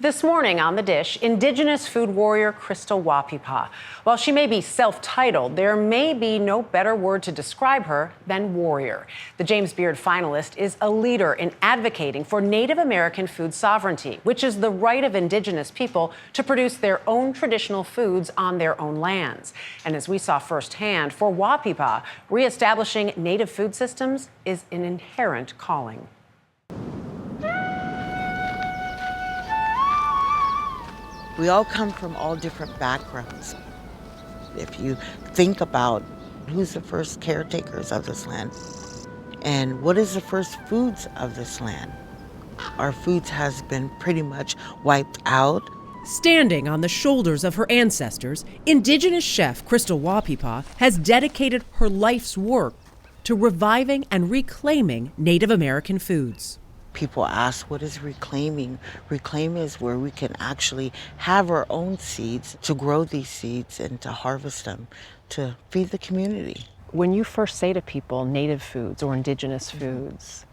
This morning on The Dish, Indigenous food warrior Crystal Wahpepah. While she may be self-titled, there may be no better word to describe her than warrior. The James Beard finalist is a leader in advocating for Native American food sovereignty, which is the right of Indigenous people to produce their own traditional foods on their own lands. And as we saw firsthand, for Wahpepah, reestablishing Native food systems is an inherent calling. We all come from all different backgrounds. If you think about who's the first caretakers of this land and what is the first foods of this land, our foods has been pretty much wiped out. Standing on the shoulders of her ancestors, Indigenous chef Crystal Wahpepah has dedicated her life's work to reviving and reclaiming Native American foods. People ask, what is reclaiming? Reclaiming is where we can actually have our own seeds, to grow these seeds and to harvest them, to feed the community. When you first say to people Native foods or Indigenous foods,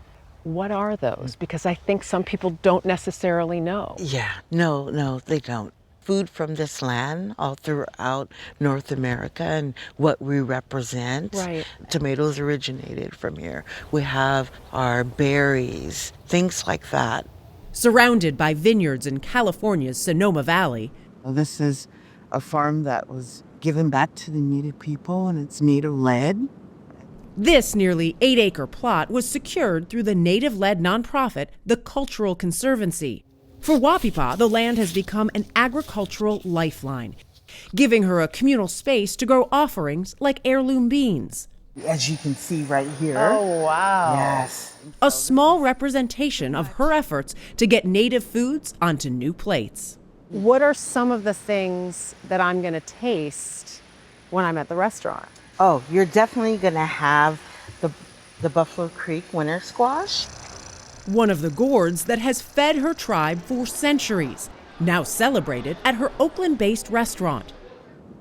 what are those? Because I think some people don't necessarily know. Yeah, no, they don't. Food from this land all throughout North America and what we represent. Right. Tomatoes originated from here. We have our berries, things like that. Surrounded by vineyards in California's Sonoma Valley, This is a farm that was given back to the Native people, and it's native-led. this nearly 8-acre plot was secured through the native-led nonprofit, the Cultural Conservancy. For Wahpepah, the land has become an agricultural lifeline, giving her a communal space to grow offerings like heirloom beans. As you can see right here. Oh, wow. Yes. A small representation of her efforts to get native foods onto new plates. What are some of the things that I'm going to taste when I'm at the restaurant? Oh, you're definitely gonna have the Buffalo Creek winter squash. One of the gourds that has fed her tribe for centuries, now celebrated at her Oakland-based restaurant,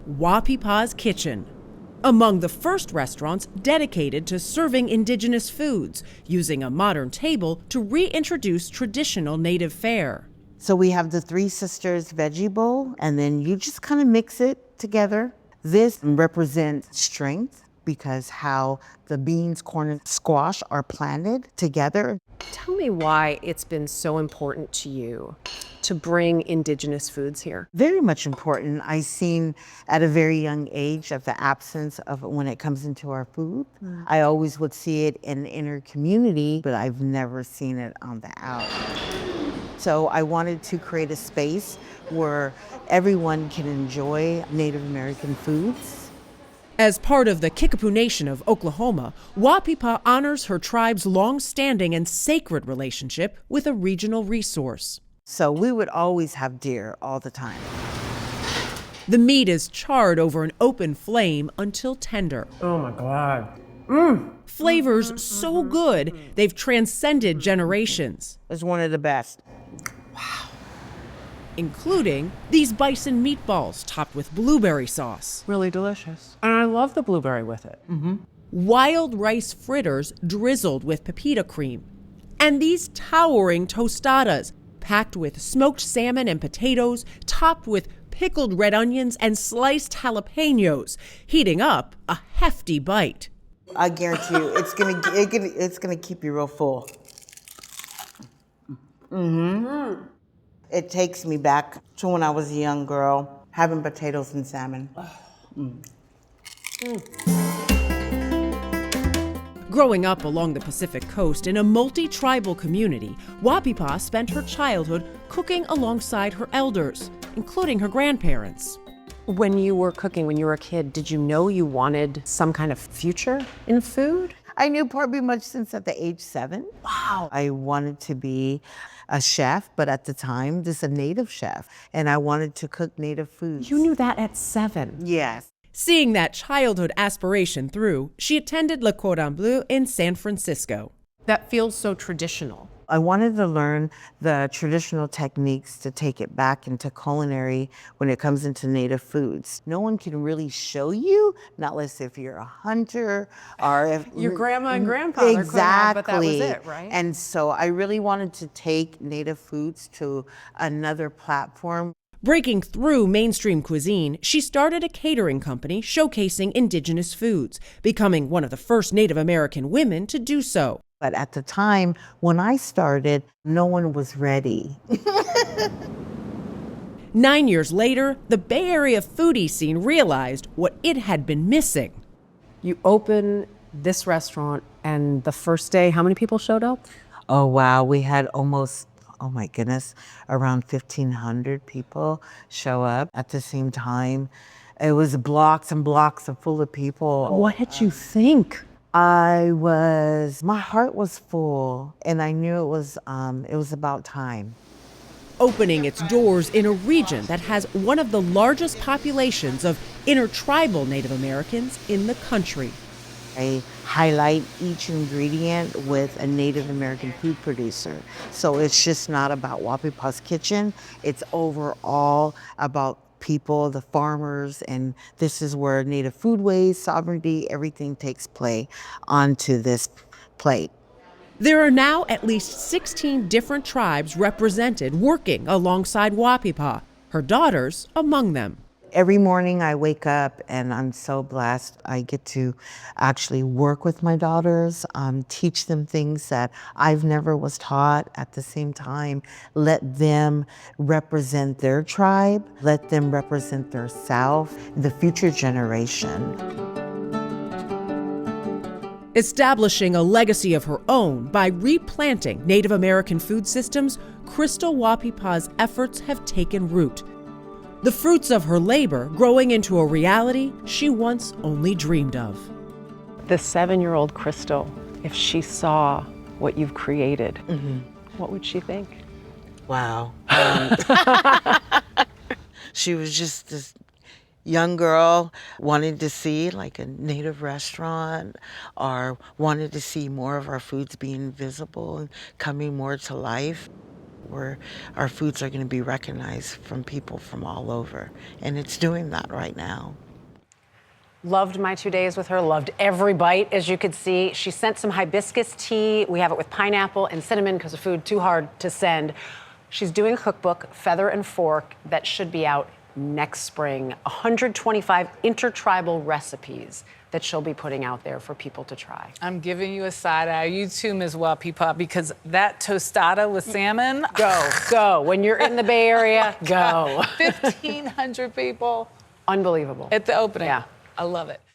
Wahpepah's Kitchen. Among the first restaurants dedicated to serving Indigenous foods, using a modern table to reintroduce traditional native fare. So we have the Three Sisters veggie bowl, and then you just kind of mix it together. This represents strength because how the beans, corn, and squash are planted together. Tell me why it's been so important to you to bring Indigenous foods here. Very much important. I seen at a very young age of the absence of it when it comes into our food. I always would see it in the inner community, but I've never seen it on the out. So I wanted to create a space where everyone can enjoy Native American foods. As part of the Kickapoo Nation of Oklahoma, Wahpepah honors her tribe's long-standing and sacred relationship with a regional resource. So we would always have deer all the time. The meat is charred over an open flame until tender. Oh my God. Flavors so good, they've transcended generations, It's one of the best. including these bison meatballs topped with blueberry sauce, Really delicious. And I love the blueberry with it. wild rice fritters drizzled with pepita cream, and these towering tostadas packed with smoked salmon and potatoes, topped with pickled red onions and sliced jalapenos, heating up a hefty bite. I guarantee you, it's gonna keep you real full. It takes me back to when I was a young girl, having potatoes and salmon. Growing up along the Pacific Coast in a multi-tribal community, Wahpepah spent her childhood cooking alongside her elders, including her grandparents. When you were cooking, when you were a kid, did you know you wanted some kind of future in food? I knew pretty much since at the age 7. Wow. I wanted to be a chef, but at the time, just a native chef. And I wanted to cook native foods. You knew that at 7. Yes. Seeing that childhood aspiration through, she attended Le Cordon Bleu in San Francisco. That feels so traditional. I wanted to learn the traditional techniques to take it back into culinary when it comes into native foods. No one can really show you, not unless if you're a hunter or if Your grandma and grandfather could have, but that was it, right? And so I really wanted to take native foods to another platform. Breaking through mainstream cuisine, she started a catering company showcasing indigenous foods, becoming one of the first Native American women to do so. But at the time when I started, no one was ready. 9 years later, the Bay Area foodie scene realized what it had been missing. You open this restaurant, and the first day, how many people showed up? Oh, wow. We had almost, oh my goodness, around 1,500 people show up at the same time. It was blocks and blocks full of people. What did you think? My heart was full, and I knew it was about time. Opening its doors in a region that has one of the largest populations of intertribal Native Americans in the country. I highlight each ingredient with a Native American food producer. So it's just not about Wahpepah's Kitchen. It's overall about people, the farmers, and this is where Native foodways, sovereignty, everything takes play onto this plate. There are now at least 16 different tribes represented working alongside Wahpepah, her daughters among them. Every morning I wake up and I'm so blessed. I get to actually work with my daughters, teach them things that I've never was taught. At the same time, let them represent their tribe, let them represent their self, the future generation. Establishing a legacy of her own by replanting Native American food systems, Crystal Wahpepah's efforts have taken root. The fruits of her labor growing into a reality she once only dreamed of. The 7-year-old Crystal, if she saw what you've created, what would she think? Wow. She was just this young girl wanting to see like a native restaurant or wanted to see more of our foods being visible and coming more to life, where our foods are going to be recognized from people from all over. And it's doing that right now. Loved my 2 days with her, loved every bite, as you could see. She sent some hibiscus tea. We have it with pineapple and cinnamon because the food too hard to send. She's doing a cookbook, Feather and Fork, that should be out next spring. 125 intertribal recipes that she'll be putting out there for people to try. I'm giving you a side eye. You too, Ms. Wahpepah, because that tostada with salmon. Go. When you're in the Bay Area, go. 1,500 people. Unbelievable. At the opening. Yeah. I love it.